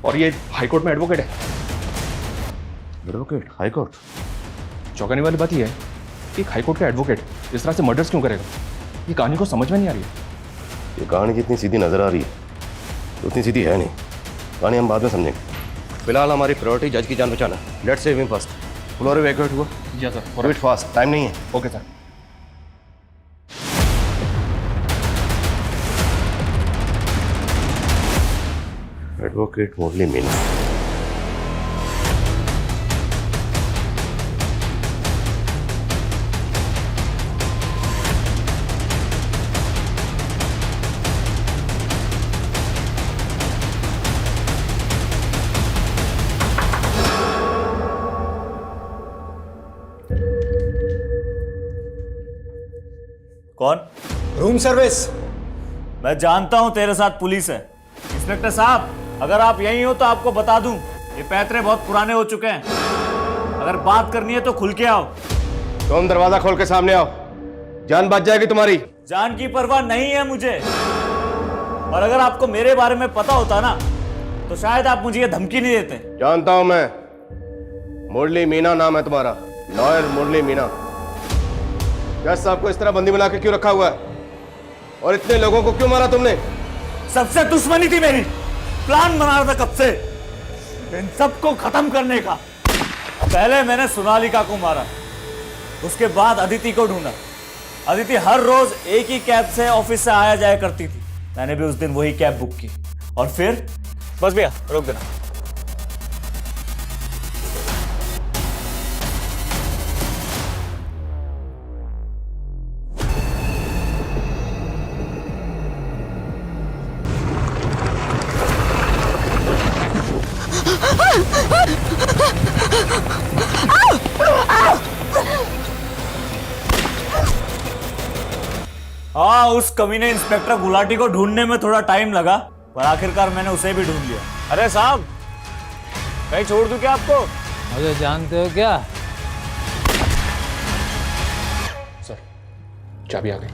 और ये हाईकोर्ट में एडवोकेट है। Advocate high court? चौंकाने वाली बात यह है कि हाईकोर्ट का एडवोकेट इस तरह से मर्डर्स क्यों करेगा? ये कहानी को समझ में नहीं आ रही है। ये कहानी जितनी सीधी नजर आ रही है उतनी सीधी है नहीं। कहानी हम बाद में समझेंगे। फिलहाल हमारी प्रायोरिटी जज की जान बचाना। Let's save him first. Floor evacuate हुआ? जी सर। फॉरवर्ड फास्ट, टाइम नहीं है। Okay sir. एडवोकेट मुरली मीना। कौन? Room service. मैं जानता हूं तेरे साथ पुलिस है। इंस्पेक्टर साहब, अगर आप यहीं हो तो आपको बता दूं, ये पैतरे बहुत पुराने हो चुके हैं। अगर बात करनी है तो खुल के आओ। तुम दरवाजा खोल के सामने आओ, जान बच जाएगी तुम्हारी। जान की परवाह नहीं है मुझे, और अगर आपको मेरे बारे में पता होता ना तो शायद आप मुझे ये धमकी नहीं देते। जानता हूं मैं, मुरली मीना नाम है तुम्हारा, लॉयर मुरली मीना। जज साहब को इस तरह बंदी बना के क्यों रखा हुआ है, और इतने लोगों को क्यों मारा तुमने? सबसे दुश्मनी थी मेरी, प्लान बना रहा था कब से इन सबको खत्म करने का। पहले मैंने सोनालिका को मारा, उसके बाद अदिति को ढूंढा। अदिति हर रोज एक ही कैब से ऑफिस से आया जाया करती थी, मैंने भी उस दिन वही कैब बुक की। और फिर बस भैया रोक देना। हाँ, उस कमीने इंस्पेक्टर गुलाटी को ढूंढने में थोड़ा टाइम लगा, पर आखिरकार मैंने उसे भी ढूंढ लिया। अरे साहब, कहीं छोड़ दूं क्या आपको? मुझे जानते हो क्या? सर, चाबी आ गई।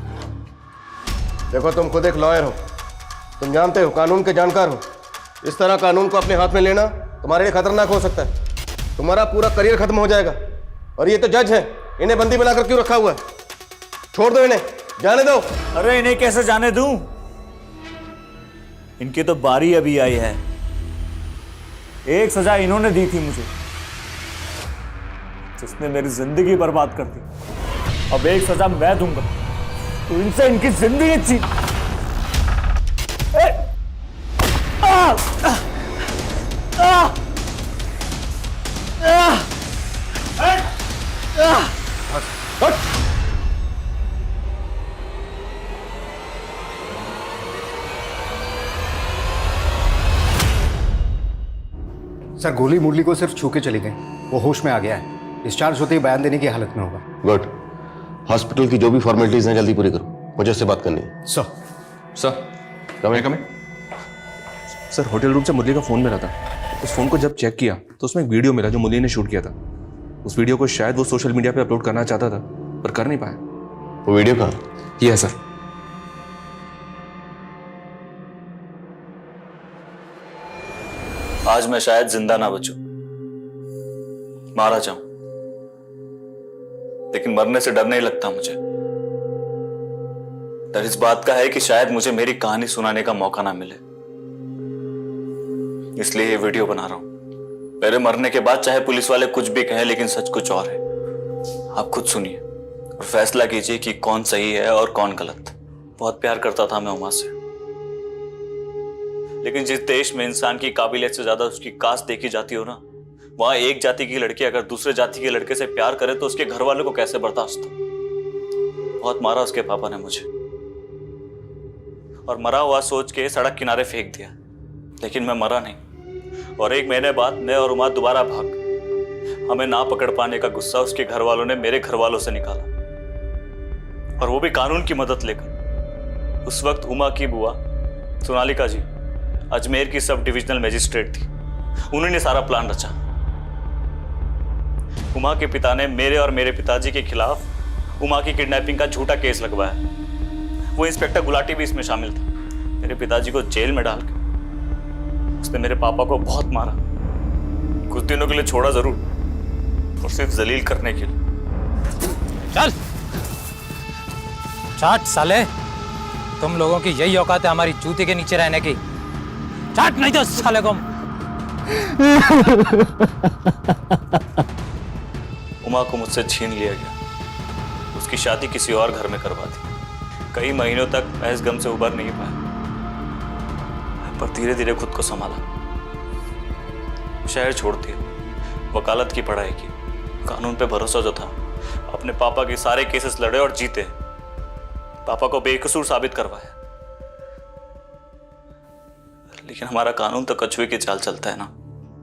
देखो, तुम खुद एक लॉयर हो, तुम जानते हो, कानून के जानकार हो। इस तरह कानून को अपने हाथ में लेना तुम्हारे लिए खतरनाक हो सकता है। तुम्हारा पूरा करियर खत्म हो जाएगा। और ये तो जज है, इन्हें बंदी बनाकर क्यों रखा हुआ है? छोड़ दो इन्हें, जाने दो। अरे इन्हें कैसे जाने दूं? इनकी तो बारी अभी आई है। एक सजा इन्होंने दी थी मुझे, जिसने मेरी जिंदगी बर्बाद कर दी। अब एक सजा मैं दूंगा तो इनसे इनकी जिंदगी छीन। सर, गोली मुरली को सिर्फ छू के चली गई, वो होश में आ गया है। डिस्चार्ज होते ही बयान देने की हालत में होगा। गुड। हॉस्पिटल की जो भी फॉर्मेलिटीज हैं जल्दी पूरी करो, मुझे उससे बात करनी है। सर, कम सर, होटल रूम से मुरली का फोन मिला था। उस फोन को जब चेक किया तो उसमें एक वीडियो मिला जो मुरली ने शूट किया था। उस वीडियो को शायद वो सोशल मीडिया पे अपलोड करना चाहता था, पर कर नहीं पाया। वो वीडियो कहाँ? ये है सर। आज मैं शायद जिंदा ना बचूं, मारा जाऊं, लेकिन मरने से डर नहीं लगता मुझे। डर इस बात का है कि शायद मुझे मेरी कहानी सुनाने का मौका ना मिले, इसलिए ये वीडियो बना रहा हूं। मेरे मरने के बाद चाहे पुलिस वाले कुछ भी कहें, लेकिन सच कुछ और है। आप खुद सुनिए और फैसला कीजिए कि कौन सही है और कौन गलत। बहुत प्यार करता था मैं उमा से, लेकिन जिस देश में इंसान की काबिलियत से ज्यादा उसकी कास्ट देखी जाती हो ना, वहां एक जाति की लड़की अगर दूसरे जाति के लड़के से प्यार करे तो उसके घर वालों को कैसे बर्दाश्त हो। बहुत मारा उसके पापा ने मुझे, और मरा हुआ सोच के सड़क किनारे फेंक दिया, लेकिन मैं मरा नहीं। और एक महीने बाद मैं और उमा दोबारा भाग। हमें ना पकड़ पाने का गुस्सा उसके घर वालों ने मेरे घर वालों से निकाला, और वो भी कानून की मदद लेकर। उस वक्त उमा की बुआ सोनालिका जी अजमेर की सब डिविजनल मजिस्ट्रेट थी, उन्होंने सारा प्लान रचा। उमा के पिता ने मेरे और मेरे पिताजी के खिलाफ उमा की किडनैपिंग का झूठा केस लगवाया। वो इंस्पेक्टर गुलाटी भी इसमें शामिल था। मेरे पिताजी को जेल में डाल के उसने मेरे पापा को बहुत मारा, कुछ दिनों के लिए छोड़ा जरूर, और सिर्फ जलील करने के लिए। चल चाट साले, तुम लोगों की यही औकात है हमारी जूते के नीचे रहने की। चाट नहीं तो साले को। उमा को मुझसे छीन लिया गया, उसकी शादी किसी और घर में करवा दी। कई महीनों तक मैं इस गम से उबर नहीं पाया, पर धीरे धीरे खुद को संभाला। शहर छोड़ दिया, वकालत की पढ़ाई की, कानून पे भरोसा जो था, अपने पापा के सारे केसेस लड़े और जीते, पापा को बेकसूर साबित करवाया। लेकिन हमारा कानून तो कछुए की चाल चलता है ना।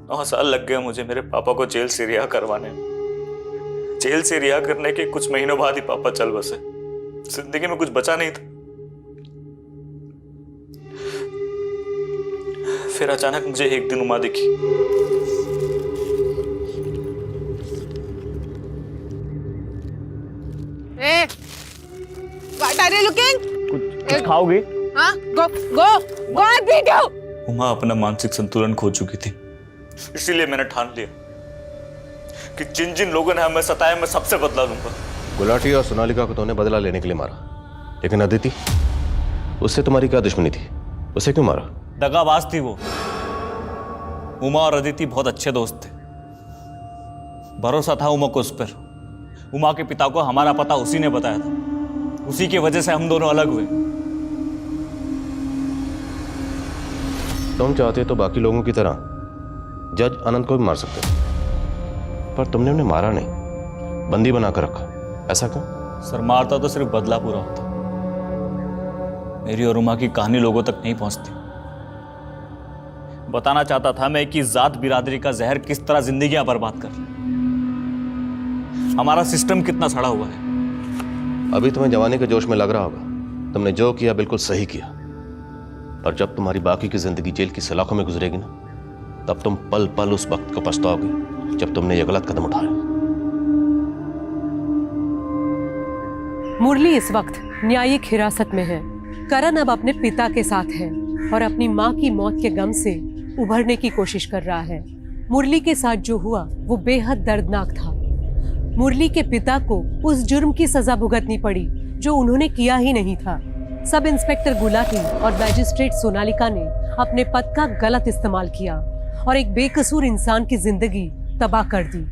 9 साल लग गए मुझे मेरे पापा को जेल से रिहा करवाने में। जेल से रिहा करने के कुछ महीनों बाद ही पापा चल बसे। जिंदगी में कुछ बचा नहीं था। फिर अचानक मुझे एक दिन उमा दिखी। What are you looking? कुछ खाओगे? हाँ, go and beat you. Uma अपना मानसिक संतुलन खो चुकी थी, इसीलिए मैंने ठान लिया कि जिन जिन लोगों ने हमें सताया मैं सबसे बदला लूंगा। गुलाटी और सोनालिका को तूने बदला लेने के लिए मारा, लेकिन अदिति, उससे तुम्हारी क्या दुश्मनी थी? उसे क्यों मारा? दगाबाज थी वो। उमा और अदिति बहुत अच्छे दोस्त थे, भरोसा था उमा को उस पर। उमा के पिता को हमारा पता उसी ने बताया था, उसी की वजह से हम दोनों अलग हुए। तुम चाहते तो बाकी लोगों की तरह जज अनंत को भी मार सकते, पर तुमने उन्हें मारा नहीं, बंदी बनाकर रखा। ऐसा क्यों? सर, मारता तो सिर्फ बदला पूरा होता। मेरी और उमा की कहानी लोगों तक नहीं पहुंचती। बताना चाहता था मैं कि जात बिरादरी का जहर किस तरह जिंदगियां बर्बाद कर रहा है, हमारा सिस्टम कितना सड़ा हुआ है। अभी तुम्हें जवानी के जोश में लग रहा होगा, तुमने जो किया बिल्कुल सही किया, और जब तुम्हारी बाकी की जिंदगी जेल की सलाखों में गुजरेगी ना, तब तुम पल पल उस वक्त को पछताओगे जब तुमने ये गलत कदम उठाया। मुरली इस वक्त न्यायिक हिरासत में है। करण अब अपने पिता के साथ है और अपनी माँ की मौत के गम से उभरने की कोशिश कर रहा है। मुरली के साथ जो हुआ वो बेहद दर्दनाक था। मुरली के पिता को उस जुर्म की सजा भुगतनी पड़ी जो उन्होंने किया ही नहीं था। सब इंस्पेक्टर गुलाटी और मैजिस्ट्रेट सोनालिका ने अपने पद का गलत इस्तेमाल किया और एक बेकसूर इंसान की जिंदगी तबाह कर दी।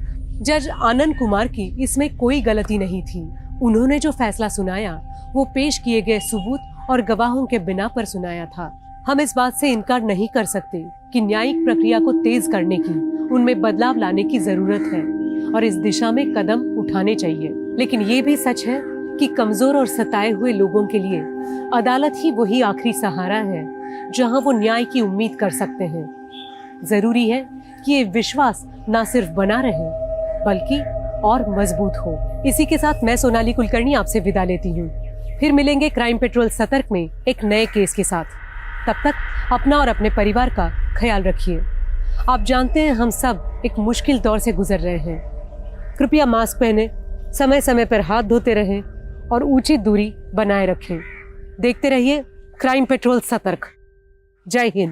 जज आनंद कुमार की इसमें कोई गलती नहीं थी। उन्होंने जो फैसला सुनाया वो पेश किए गए सबूत और गवाहों के बिना पर सुनाया था। हम इस बात से इनकार नहीं कर सकते कि न्यायिक प्रक्रिया को तेज करने की, उनमें बदलाव लाने की जरूरत है और इस दिशा में कदम उठाने चाहिए। लेकिन ये भी सच है कि कमजोर और सताए हुए लोगों के लिए अदालत ही वही आखिरी सहारा है जहां वो न्याय की उम्मीद कर सकते हैं। जरूरी है कि ये विश्वास ना सिर्फ बना रहे बल्कि और मजबूत हो। इसी के साथ मैं सोनाली कुलकर्णी आपसे विदा लेती हूँ। फिर मिलेंगे क्राइम पेट्रोल सतर्क में एक नए केस के साथ। तब तक अपना और अपने परिवार का ख्याल रखिए। आप जानते हैं हम सब एक मुश्किल दौर से गुजर रहे हैं। कृपया मास्क पहने, समय समय पर हाथ धोते रहें और उचित दूरी बनाए रखें। देखते रहिए क्राइम पेट्रोल सतर्क। जय हिंद।